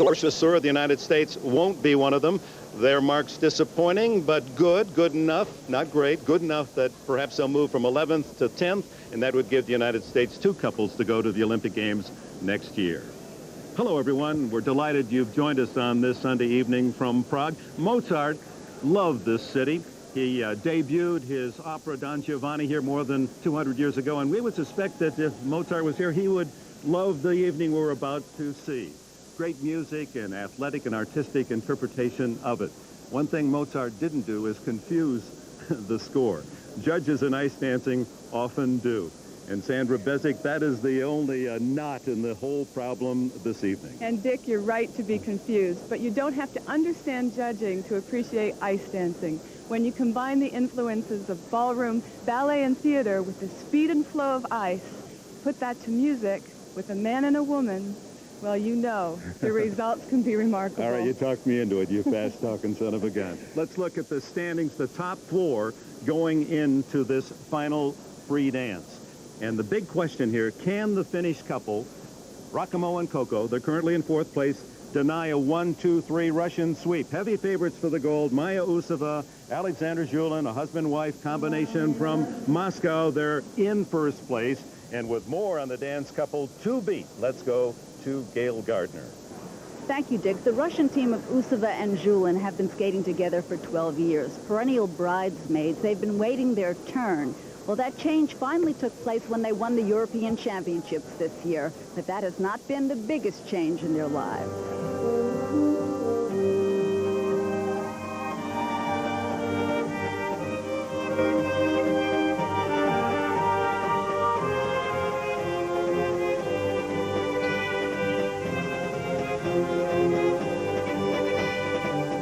Gorsia Sur of the United States won't be one of them. Their mark's disappointing, but good enough, not great, good enough that perhaps they'll move from 11th to 10th, and that would give the United States 2 couples to go to the Olympic Games next year. Hello, everyone. We're delighted you've joined us on this Sunday evening from Prague. Mozart loved this city. He debuted his opera Don Giovanni here more than 200 years ago, and we would suspect that if Mozart was here, he would love the evening we're about to see. Great music and athletic and artistic interpretation of it. One thing Mozart didn't do is confuse the score. Judges in ice dancing often do. And Sandra Bezic, that is the only knot in the whole problem this evening. And Dick, you're right to be confused, but you don't have to understand judging to appreciate ice dancing. When you combine the influences of ballroom, ballet, and theater with the speed and flow of ice, put that to music with a man and a woman, well, you know, the results can be remarkable. All right, you talked me into it, you fast-talking son of a gun. Let's look at the standings, the top 4 going into this final free dance. And the big question here, can the Finnish couple, Rakamo and Coco, they're currently in 4th place, deny a 1-2-3 Russian sweep? Heavy favorites for the gold, Maya Usova, Alexander Zhulin, a husband-wife combination from Moscow. They're in 1st place. And with more on the dance couple to beat, let's go to Gail Gardner. Thank you, Dick. The Russian team of Usova and Zhulin have been skating together for 12 years. Perennial bridesmaids, they've been waiting their turn. Well, that change finally took place when they won the European Championships this year, but that has not been the biggest change in their lives.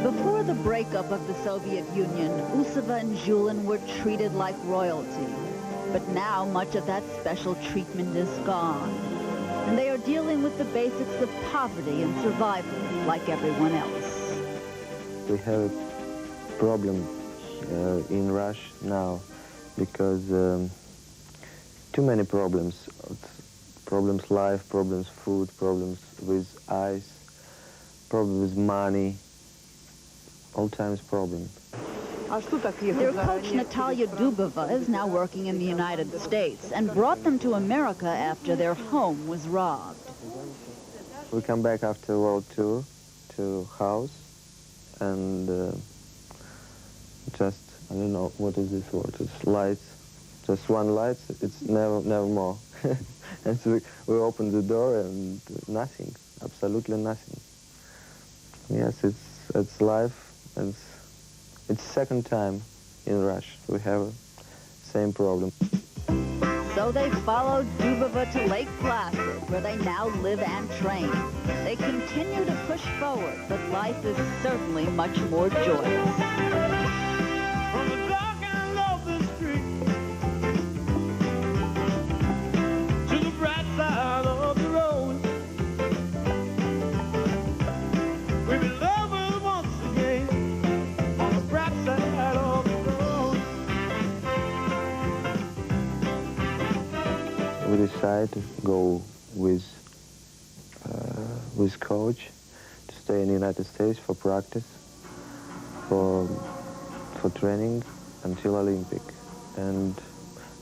Before the breakup of the Soviet Union, Usova and Zhulin were treated like royalty. But now much of that special treatment is gone. And they are dealing with the basics of poverty and survival like everyone else. We have a problem in Russia now because too many problems. Problems life, problems food, problems with ice, problems with money. All times problem. Their coach, Natalia Dubova, is now working in the United States and brought them to America after their home was robbed. We come back after World Tour to house and just, I don't know, what is this word? It's lights. Just one light, it's never more. And so we opened the door and nothing, absolutely nothing. Yes, it's life. It's second time in Russia we have the same problem. So they followed Dubova to Lake Placid, where they now live and train. They continue to push forward, but life is certainly much more joyous. From the dark end of the street to the bright side of the road, we be lovers once again on the bright side of the road. We decide to go with coach to stay in the United States for practice, for training until Olympic. And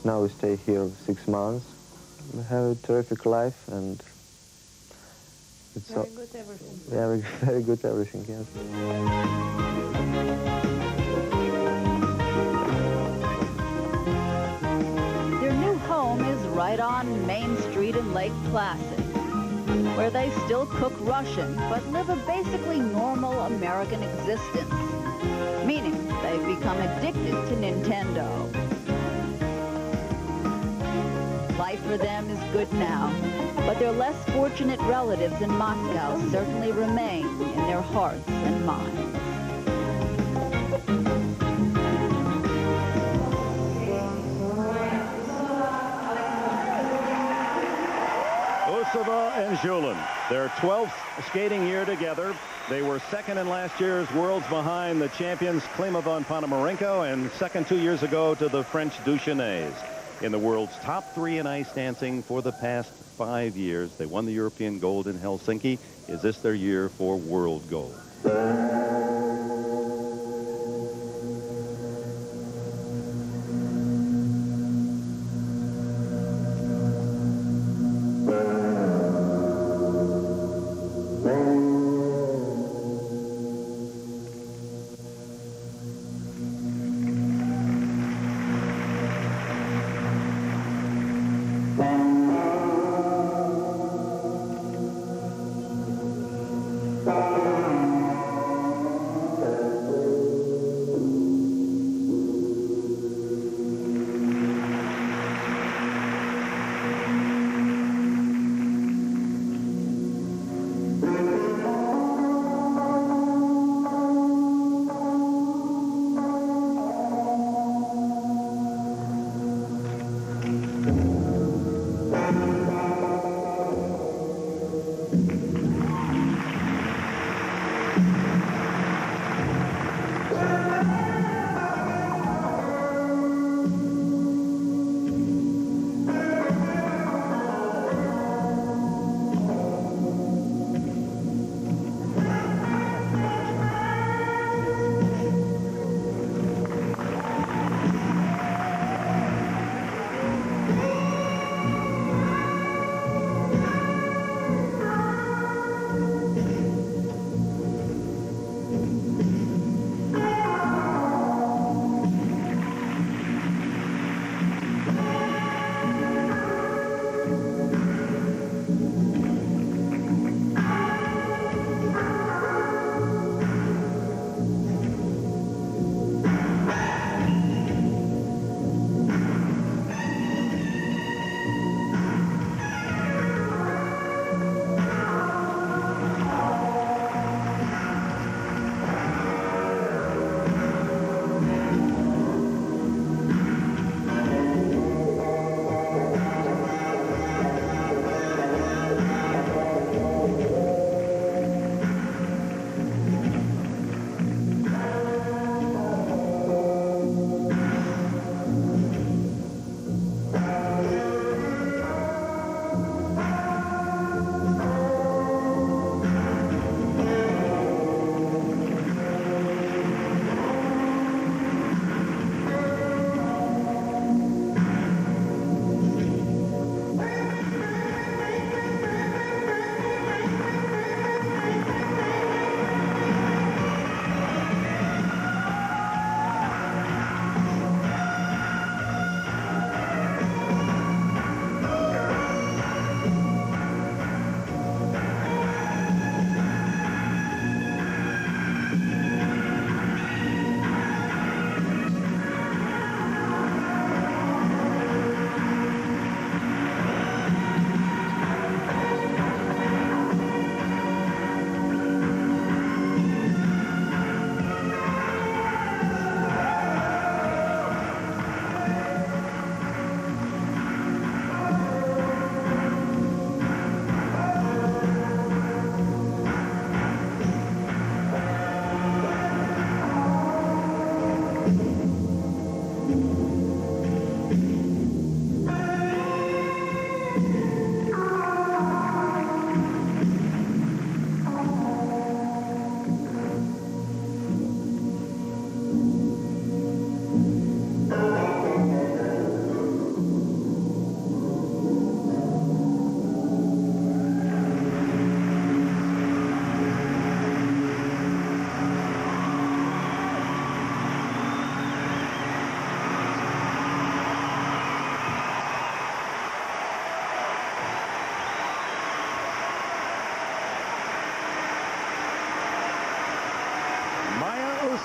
now we stay here 6 months. We have a terrific life and it's very good everything. Very good everything, yes. Their new home is right on Main Street in Lake Placid, where they still cook Russian, but live a basically normal American existence, meaning they've become addicted to Nintendo. Life for them is good now, but their less fortunate relatives in Moscow certainly remain in their hearts and minds. Usova and Zhulin, their 12th skating year together. They were second in last year's Worlds behind the champions Klimov and Ponomarenko, and second 2 years ago to the French Duchesnays. In the world's top 3 in ice dancing for the past 5 years. They won the European gold in Helsinki. Is this their year for world gold?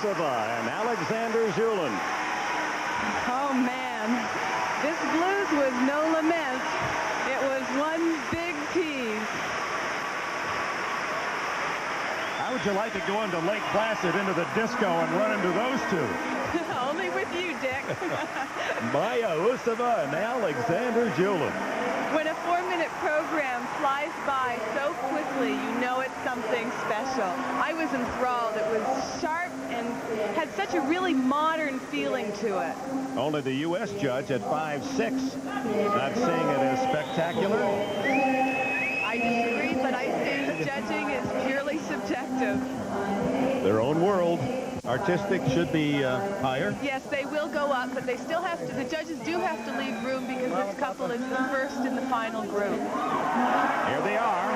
And Alexander Zulin. Oh, man. This blues was no lament. It was one big tease. How would you like to go into Lake Placid into the disco and run into those two? Only with you, Dick. Maya Usova and Alexander Zulin. When a 4-minute program flies by so quickly, you know it's something special. I was enthralled. It was sharp and had such a really modern feeling to it. Only the U.S. judge at 5'6", not seeing it as spectacular. I disagree, but I think judging is purely subjective. Their own world. Artistic should be higher. Yes, they will go up, but they still have to, the judges do have to leave room because this couple is the first in the final group. Here they are.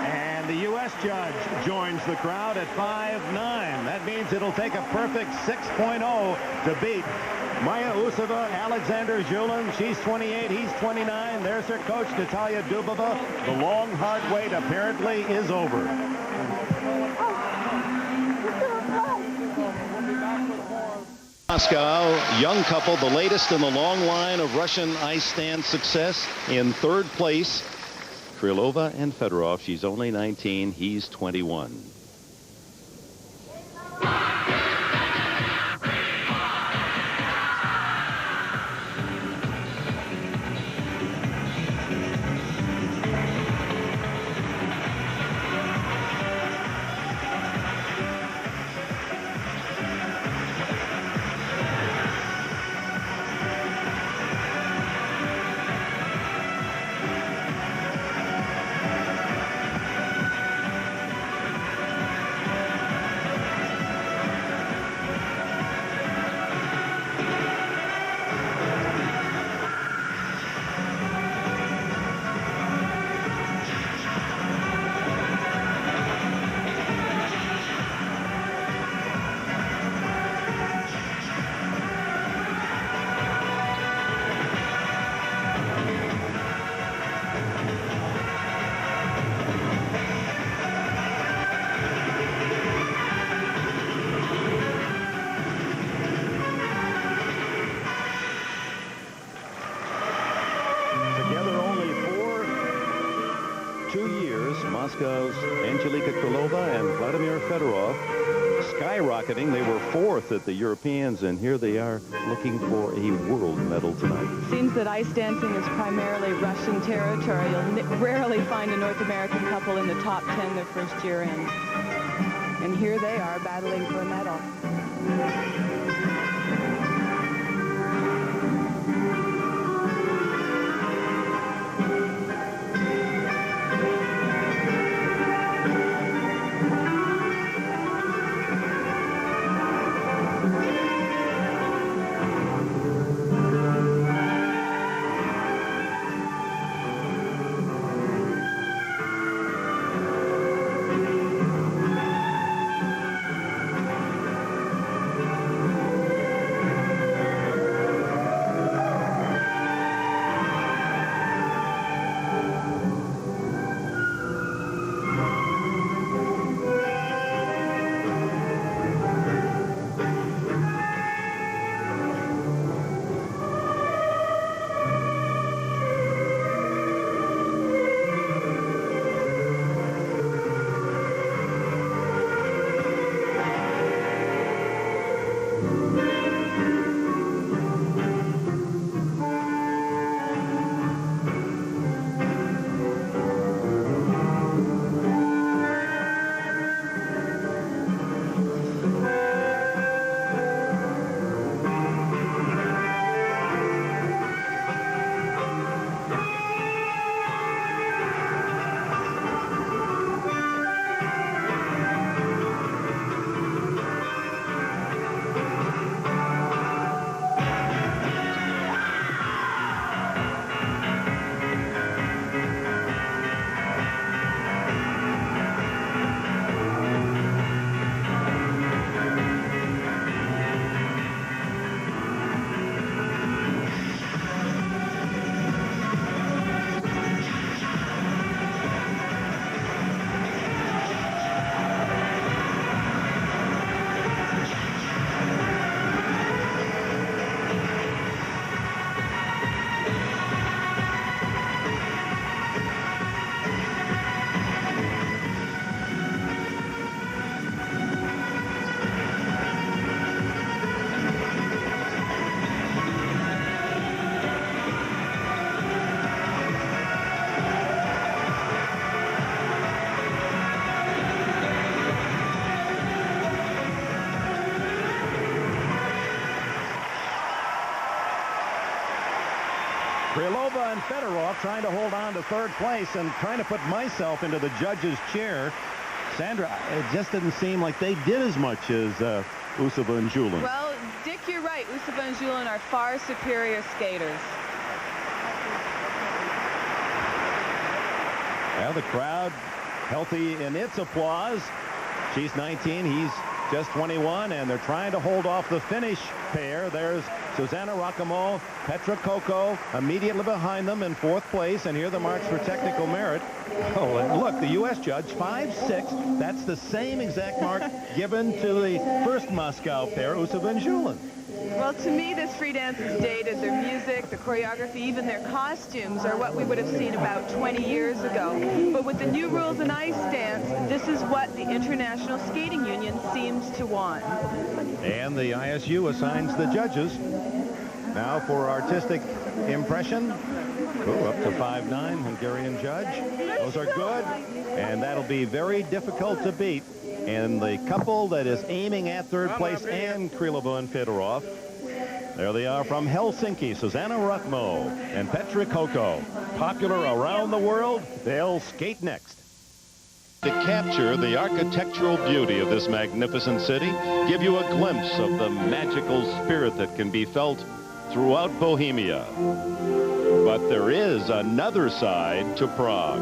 And the U.S. judge joins the crowd at 5'9". That means it'll take a perfect 6.0 to beat Maya Usova, Alexander Julin. She's 28, he's 29. There's her coach, Natalia Dubova. The long, hard wait apparently is over. Moscow, young couple, the latest in the long line of Russian ice stand success. In third place, Krylova and Fedorov. She's only 19, he's 21. Moscow's Angelika Krylova and Vladimir Fedorov skyrocketing. They were fourth at the Europeans, and here they are looking for a world medal tonight. Seems that ice dancing is primarily Russian territory. You'll rarely find a North American couple in the top 10 their first year in. And here they are battling for a medal. Krylova and Fedorov trying to hold on to third place, and trying to put myself into the judge's chair. Sandra, it just didn't seem like they did as much as Usova and Julin. Well, Dick, you're right. Usova and Julin are far superior skaters. Well, the crowd healthy in its applause. She's 19, he's just 21, and they're trying to hold off the Finnish pair. There's Susanna Rakamo, Petra Koko immediately behind them in fourth place, and here the marks for technical merit. Oh, and look, the U.S. judge, 5-6. That's the same exact mark given to the first Moscow pair, Usova and Julin. Well, to me, this free dance is dated. Their music, the choreography, even their costumes are what we would have seen about 20 years ago. But with the new rules in ice dance, this is what the International Skating Union seems to want. And the ISU assigns the judges. Now for artistic impression. Oh, up to 5'9", Hungarian judge. Those are good, and that'll be very difficult to beat. And the couple that is aiming at third place, and Krylova and Fedorov. There they are from Helsinki, Susanna Rakmo and Petra Koko. Popular around the world, they'll skate next. To capture the architectural beauty of this magnificent city, give you a glimpse of the magical spirit that can be felt throughout Bohemia. But there is another side to Prague.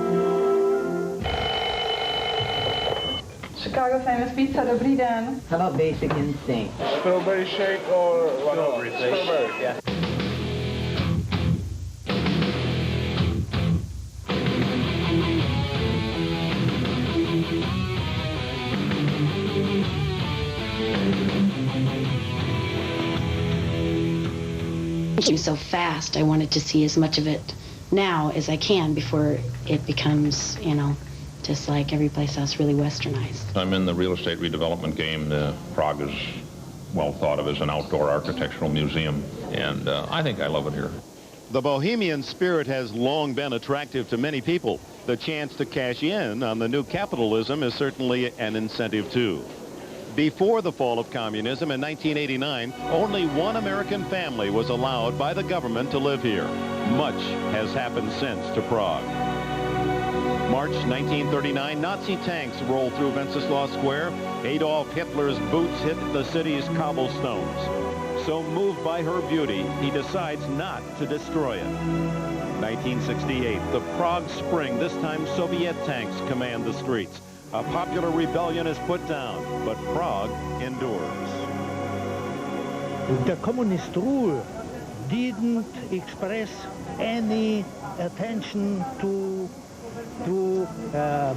Chicago famous pizza, dobrý den. How about Basic Instinct? Strawberry shake or strawberry? Strawberry, yeah. It was so fast. I wanted to see as much of it now as I can before it becomes, you know, just like every place else, really westernized. I'm in the real estate redevelopment game. Prague is well thought of as an outdoor architectural museum, and I think I love it here. The Bohemian spirit has long been attractive to many people. The chance to cash in on the new capitalism is certainly an incentive too. Before the fall of communism in 1989, only one American family was allowed by the government to live here. Much has happened since to Prague. March 1939, Nazi tanks rolled through Wenceslas Square. Adolf Hitler's boots hit the city's cobblestones. So moved by her beauty, he decides not to destroy it. 1968, the Prague Spring. This time Soviet tanks command the streets. A popular rebellion is put down, but Prague endures. The communist rule didn't express any attention to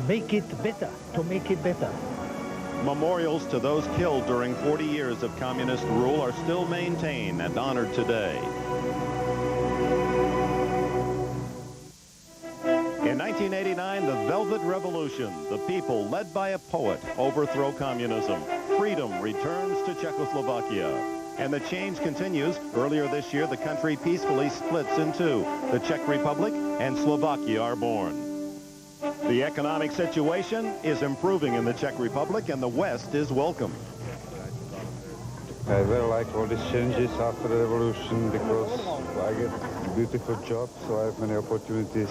make it better. Memorials to those killed during 40 years of communist rule are still maintained and honored today. In 1989, the Velvet Revolution, the people, led by a poet, overthrow communism. Freedom returns to Czechoslovakia. And the change continues. Earlier this year, the country peacefully splits in two. The Czech Republic and Slovakia are born. The economic situation is improving in the Czech Republic, and the West is welcome. I very like all these changes after the revolution because I get a beautiful job, so I have many opportunities.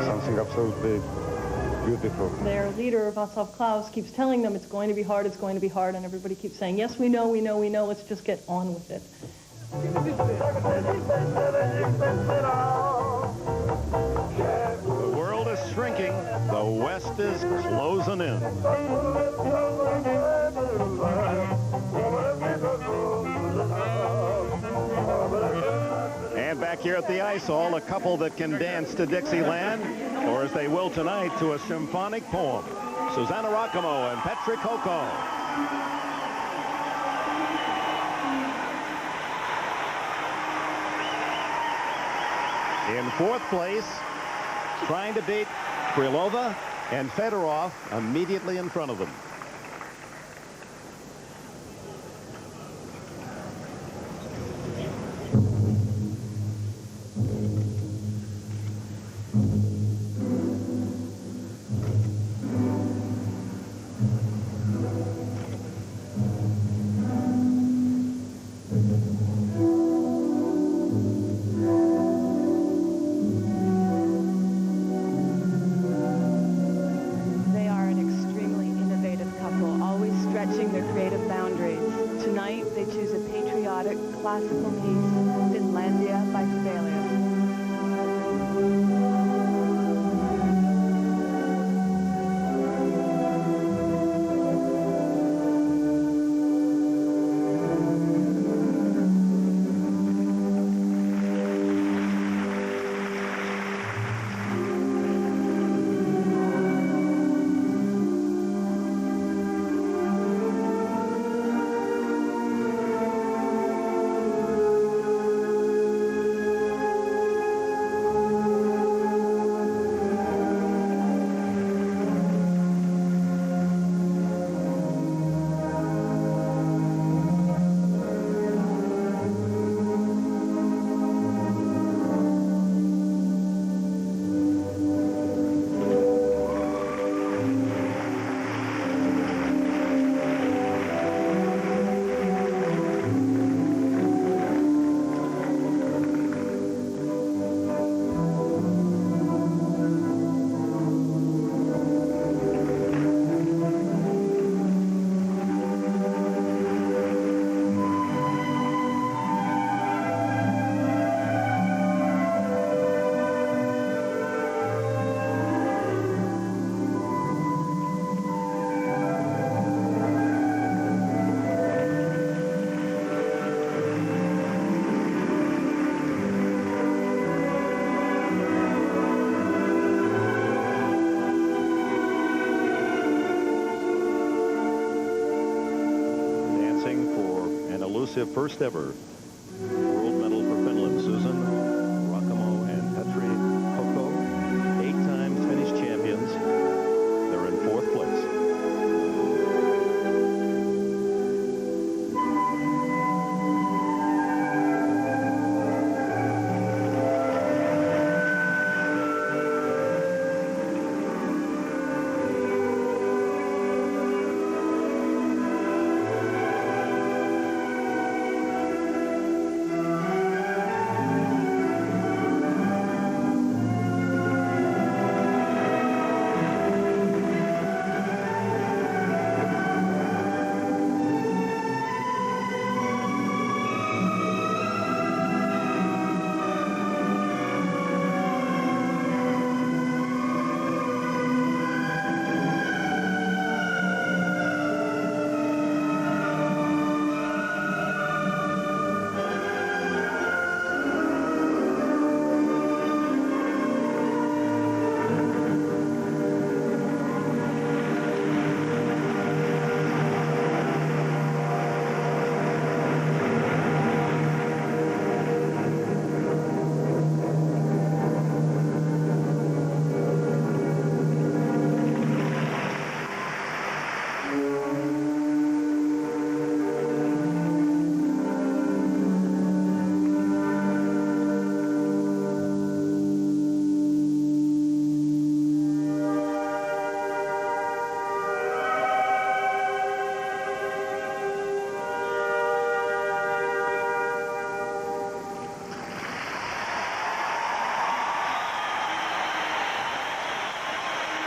Something absolutely beautiful. Their leader, Václav Klaus, keeps telling them it's going to be hard, and everybody keeps saying, yes, we know, let's just get on with it. The world is shrinking. The West is closing in. And back here at the Ice Hall, a couple that can dance to Dixieland, or as they will tonight, to a symphonic poem. Susanna Rakamo and Petra Koko. In fourth place, trying to beat Krylova and Fedorov immediately in front of them. pushing their creative boundaries. Tonight, they choose a patriotic, classical piece, Finlandia by Sibelius. First ever world medal for Finland. Susan, Rakamo, and Petri Kokko, 8 times Finnish champions. They're in 4th place.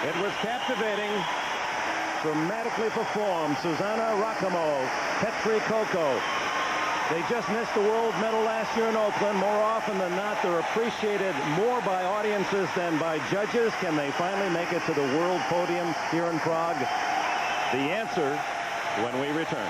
It was captivating, dramatically performed. Susanna Rakamo, Petri Kokko. They just missed the world medal last year in Oakland. More often than not, they're appreciated more by audiences than by judges. Can they finally make it to the world podium here in Prague? The answer when we return.